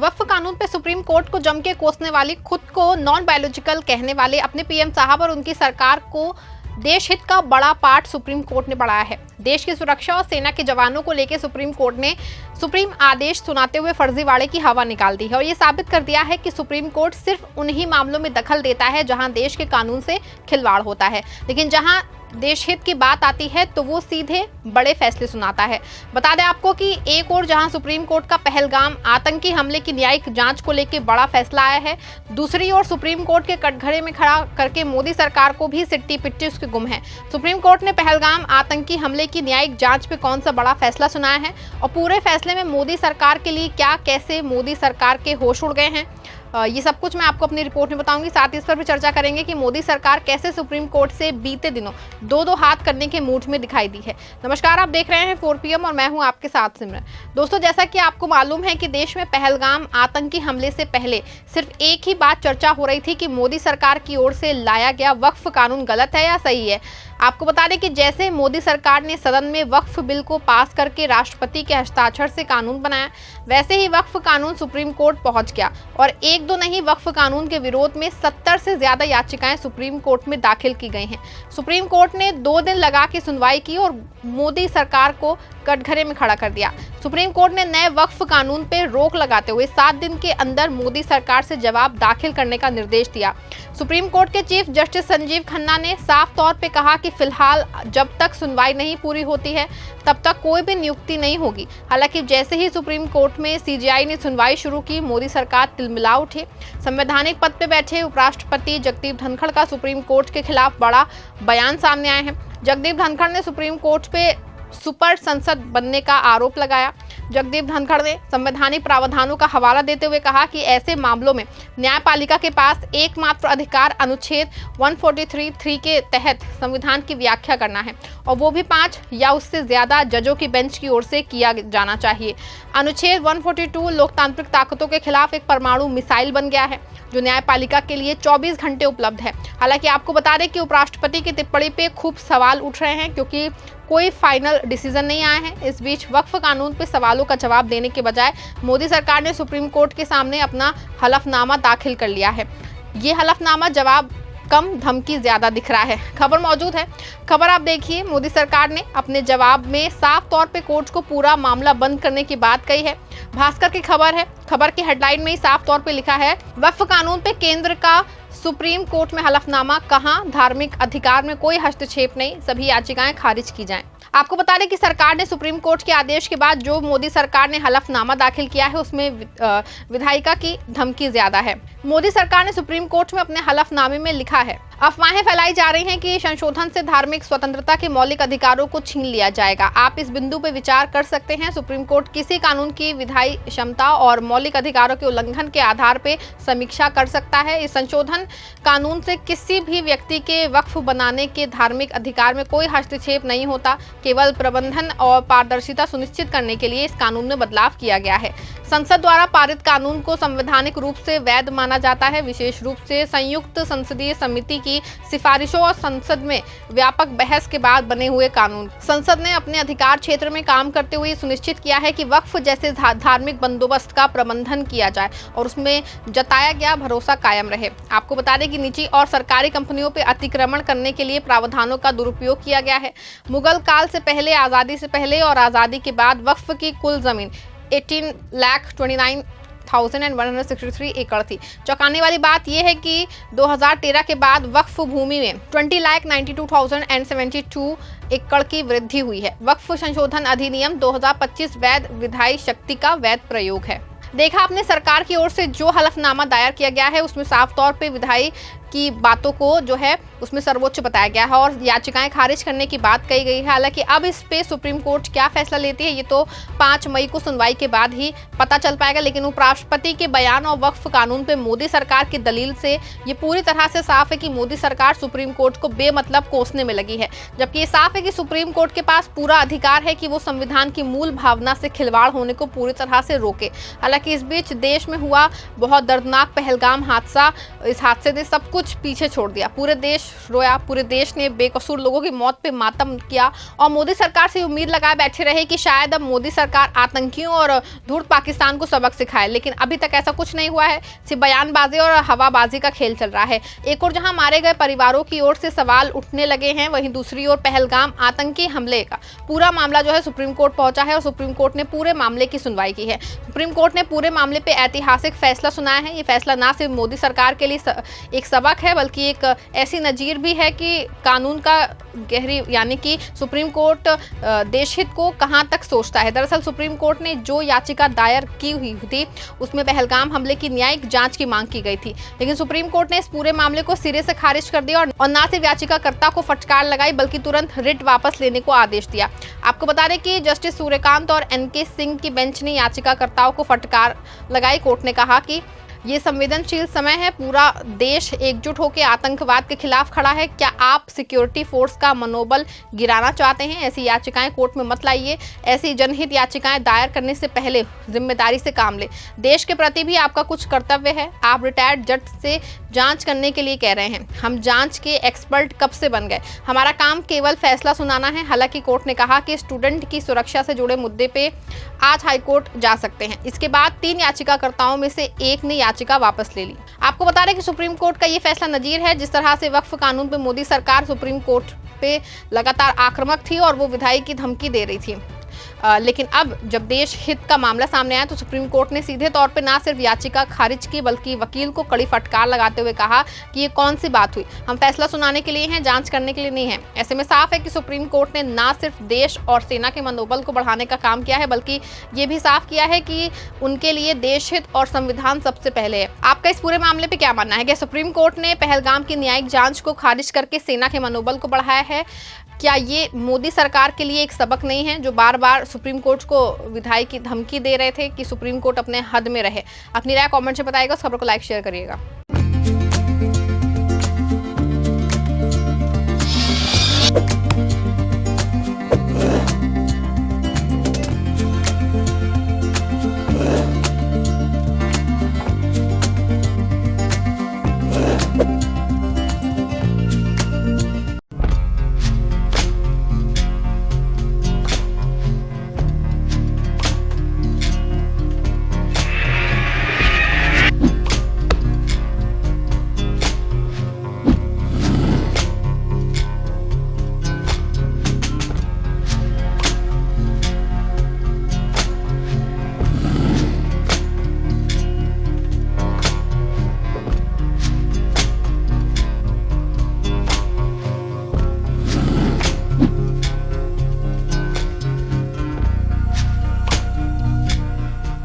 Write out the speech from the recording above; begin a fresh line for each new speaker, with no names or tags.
वक्फ कानून पे supreme court को जम के कोसने वाली, खुद को नॉन बायोलॉजिकल कहने वाले अपने पीएम साहब और उनकी सरकार को देश हित का बड़ा पाठ सुप्रीम कोर्ट ने पढ़ाया है। देश की सुरक्षा और सेना के जवानों को लेकर सुप्रीम कोर्ट ने सुप्रीम आदेश सुनाते हुए फर्जीवाड़े की हवा निकाल दी है और ये साबित कर दिया है कि सुप्रीम कोर्ट सिर्फ उन्हीं मामलों में दखल देता है जहां देश के कानून से खिलवाड़ होता है, लेकिन जहां देश हित की बात आती है तो वो सीधे बड़े फैसले सुनाता है। बता दें आपको कि एक और जहां सुप्रीम कोर्ट का पहलगाम आतंकी हमले की न्यायिक जांच को लेकर बड़ा फैसला आया है, दूसरी ओर सुप्रीम कोर्ट के कटघरे में खड़ा करके मोदी सरकार को भी सिट्टी पिट्टी उसके गुम है। सुप्रीम कोर्ट ने पहलगाम आतंकी हमले की न्यायिक जांच पे कौन सा बड़ा फैसला सुनाया है और पूरे फैसले में मोदी सरकार के लिए क्या, कैसे मोदी सरकार के होश उड़ गए हैं, ये सब कुछ मैं आपको अपनी रिपोर्ट में बताऊंगी। साथ ही इस पर भी चर्चा करेंगे कि मोदी सरकार कैसे सुप्रीम कोर्ट से बीते दिनों दो हाथ करने के मूड में दिखाई दी है। नमस्कार, आप देख रहे हैं 4 PM और मैं हूं आपके साथ सिमरन। दोस्तों, जैसा कि आपको मालूम है कि देश में पहलगाम आतंकी हमले से पहले सिर्फ एक ही बात चर्चा हो रही थी कि मोदी सरकार की ओर से लाया गया वक्फ कानून गलत है या सही है। आपको बता दें कि जैसे मोदी सरकार ने सदन में वक्फ बिल को पास करके राष्ट्रपति के हस्ताक्षर से कानून बनाया, वैसे ही वक्फ कानून सुप्रीम कोर्ट पहुंच गया और एक दो नहीं, वक्फ कानून के विरोध में 70 से ज्यादा याचिकाएं सुप्रीम कोर्ट में दाखिल की गई हैं। सुप्रीम कोर्ट ने 2 दिन लगा के सुनवाई की और मोदी सरकार को कटघरे में खड़ा कर दिया। सुप्रीम कोर्ट ने नए वक्फ कानून पे रोक लगाते हुए 7 दिन के अंदर मोदी सरकार से जवाब दाखिल करने का निर्देश दिया। सुप्रीम कोर्ट के चीफ जस्टिस संजीव खन्ना ने साफ तौर पे कहा कि फिलहाल जब तक सुनवाई नहीं पूरी होती है तब तक कोई भी नियुक्ति नहीं होगी। हालांकि जैसे ही सुप्रीम कोर्ट में CJI ने सुनवाई शुरू की, मोदी सरकार तिलमिला उठी। संवैधानिक पद पे बैठे उपराष्ट्रपति जगदीप धनखड़ का सुप्रीम कोर्ट के खिलाफ बड़ा बयान सामने आए हैं। जगदीप धनखड़ ने सुप्रीम कोर्ट पे सुपर संसद बनने का आरोप लगाया। जगदीप धनखड़ ने संवैधानिक प्रावधानों का हवाला देते हुए कहा कि ऐसे मामलों में न्यायपालिका के पास एकमात्र अधिकार अनुच्छेद 143(3) के तहत संविधान की व्याख्या करना है और वो भी 5 या उससे ज्यादा जजों की बेंच की ओर से किया जाना चाहिए। अनुच्छेद 142 लोकतांत्रिक ताकतों के खिलाफ एक परमाणु मिसाइल बन गया है जो न्यायपालिका के लिए 24 घंटे उपलब्ध है। हालांकि आपको बता दें कि उपराष्ट्रपति की टिप्पणी पे खूब सवाल उठ रहे हैं क्योंकि कोई फाइनल डिसीजन नहीं आया है। इस बीच वक्फ कानून पे सवालों का जवाब देने के बजाय मोदी सरकार ने सुप्रीम कोर्ट के सामने अपना हलफनामा दाखिल कर लिया है। ये हलफनामा जवाब कम, धमकी ज्यादा दिख रहा है। खबर मौजूद है, खबर आप देखिए। मोदी सरकार ने अपने जवाब में साफ तौर पे कोर्ट को पूरा मामला बंद करने की बात कही है। भास्कर की खबर है, खबर की हेडलाइन में ही साफ तौर पे लिखा है, वक्फ कानून पे केंद्र का सुप्रीम कोर्ट में हलफनामा, कहां धार्मिक अधिकार में कोई हस्तक्षेप नहीं, सभी याचिकाएं खारिज की जाएं। आपको बता दें कि सरकार ने सुप्रीम कोर्ट के आदेश के बाद जो मोदी सरकार ने हलफनामा दाखिल किया है उसमें विधायिका की धमकी ज्यादा है। मोदी सरकार ने सुप्रीम कोर्ट में अपने हलफनामे में लिखा है, अफवाहें फैलाई जा रही हैं कि संशोधन से धार्मिक स्वतंत्रता के मौलिक अधिकारों को छीन लिया जाएगा। आप इस बिंदु पर विचार कर सकते हैं। सुप्रीम कोर्ट किसी कानून की विधायी क्षमता और मौलिक अधिकारों के उल्लंघन के आधार पर समीक्षा कर सकता है। इस संशोधन कानून से किसी भी व्यक्ति के वक्फ बनाने के धार्मिक अधिकार में कोई हस्तक्षेप नहीं होता। केवल प्रबंधन और पारदर्शिता सुनिश्चित करने के लिए इस कानून में बदलाव किया गया है। संसद द्वारा पारित कानून को संवैधानिक रूप से वैध माना जाता है। विशेष रूप से संयुक्त संसदीय समिति की सिफारिशों और संसद में व्यापक बहस के बाद बने हुए कानून। संसद ने अपने अधिकार क्षेत्र में काम करते हुए सुनिश्चित किया है कि वक्फ जैसे धार्मिक बंदोबस्त का प्रबंधन किया जाए और उसमें जताया गया भरोसा कायम रहे। आपको बता दें कि निजी और सरकारी कंपनियों पर अतिक्रमण करने के लिए प्रावधानों का दुरुपयोग किया गया है। मुगल काल से पहले, आज़ादी से पहले और आज़ादी के बाद वक्फ की कुल जमीन 18,29,163 एकड़ थी। चौंकाने वाली बात यह है कि 2013 के बाद वक्फ भूमि में 20,92,072 एकड़ की वृद्धि हुई है। वक्फ संशोधन अधिनियम 2025 वैध विधायी शक्ति का वैध प्रयोग है। देखा आपने, सरकार की ओर से जो हलफनामा दायर किया गया है उसमें साफ तौर पे विधायी की बातों को जो है उसमें सर्वोच्च बताया गया है और याचिकाएं खारिज करने की बात कही गई है। हालांकि अब इस पे सुप्रीम कोर्ट क्या फैसला लेती है ये तो 5 मई को सुनवाई के बाद ही पता चल पाएगा। लेकिन उपराष्ट्रपति के बयान और वक्फ कानून पे मोदी सरकार की दलील से ये पूरी तरह से साफ है कि मोदी सरकार सुप्रीम कोर्ट को बेमतलब कोसने में लगी है। जबकि ये साफ है कि सुप्रीम कोर्ट के पास पूरा अधिकार है कि वो संविधान की मूल भावना से खिलवाड़ होने को पूरी तरह से रोके। हालांकि इस बीच देश में हुआ बहुत दर्दनाक पहलगाम हादसा, इस हादसे ने सब कुछ कुछ पीछे छोड़ दिया। पूरे देश रोया, पूरे देश ने बेकसूर लोगों की मौत पे मातम किया और मोदी सरकार से उम्मीद लगाए बैठे रहे कि शायद अब मोदी सरकार आतंकियों और धूर्त पाकिस्तान को सबक सिखाए, लेकिन अभी तक ऐसा कुछ नहीं हुआ है। सिर्फ बयानबाजी और हवाबाजी का खेल चल रहा है। एक और जहां मारे गए परिवारों की ओर से सवाल उठने लगे हैं, वहीं दूसरी ओर पहलगाम आतंकी हमले का पूरा मामला जो है सुप्रीम कोर्ट पहुंचा है और सुप्रीम कोर्ट ने पूरे मामले की सुनवाई की है। सुप्रीम कोर्ट ने पूरे मामले पे ऐतिहासिक फैसला सुनाया है। ये फैसला ना सिर्फ मोदी सरकार के लिए एक सबक है, बल्कि एक ऐसी नजीर भी है कि कानून का गहरी, यानी कि सुप्रीम कोर्ट देश हित को कहां तक सोचता है। दरअसल सुप्रीम कोर्ट ने जो याचिका दायर की हुई थी उसमें पहलगाम हमले की न्यायिक जांच की मांग की गई थी, लेकिन सुप्रीम कोर्ट ने इस पूरे मामले को सिरे से खारिज कर दिया और ना सिर्फ याचिकाकर्ता को फटकार लगाई बल्कि तुरंत रिट वापस लेने को आदेश दिया। आपको बता दें कि जस्टिस सूर्यकांत और एनके सिंह की बेंच ने याचिकाकर्ताओं को फटकार लगाई। कोर्ट ने कहा कि ये संवेदनशील समय है, पूरा देश एकजुट होकर आतंकवाद के खिलाफ खड़ा है। क्या आप सिक्योरिटी फोर्स का मनोबल गिराना चाहते हैं? ऐसी याचिकाएं कोर्ट में मत लाइए। ऐसी जनहित याचिकाएं दायर करने से पहले जिम्मेदारी से काम ले। देश के प्रति भी आपका कुछ कर्तव्य है। आप रिटायर्ड जज से जांच करने के लिए कह रहे हैं। हम जांच के एक्सपर्ट कब से बन गए? हमारा काम केवल फैसला सुनाना है। हालांकि कोर्ट ने कहा कि स्टूडेंट की सुरक्षा से जुड़े मुद्दे पे आज हाईकोर्ट जा सकते हैं। इसके बाद 3 याचिकाकर्ताओं में से एक ने याचिका वापस ले ली। आपको बता दें कि सुप्रीम कोर्ट का ये फैसला नजीर है। जिस तरह से वक्फ कानून पे मोदी सरकार सुप्रीम कोर्ट पे लगातार आक्रामक थी और वो विधायी की धमकी दे रही थी, लेकिन अब जब देश हित का मामला सामने आया तो सुप्रीम कोर्ट ने सीधे तौर पे ना सिर्फ याचिका खारिज की बल्कि वकील को कड़ी फटकार लगाते हुए कहा कि ये कौन सी बात हुई, हम फैसला सुनाने के लिए हैं, जांच करने के लिए नहीं है। ऐसे में साफ है कि सुप्रीम कोर्ट ने ना सिर्फ देश और सेना के मनोबल को बढ़ाने का काम किया है बल्कि ये भी साफ किया है कि उनके लिए देश हित और संविधान सबसे पहले है। आपका इस पूरे मामले पर क्या मानना है? क्या सुप्रीम कोर्ट ने पहलगाम की न्यायिक जांच को खारिज करके सेना के मनोबल को बढ़ाया है? क्या ये मोदी सरकार के लिए एक सबक नहीं है, जो बार बार सुप्रीम कोर्ट को विधायी की धमकी दे रहे थे कि सुप्रीम कोर्ट अपने हद में रहे? अपनी राय कमेंट से बताइएगा। इस खबर को लाइक शेयर करिएगा।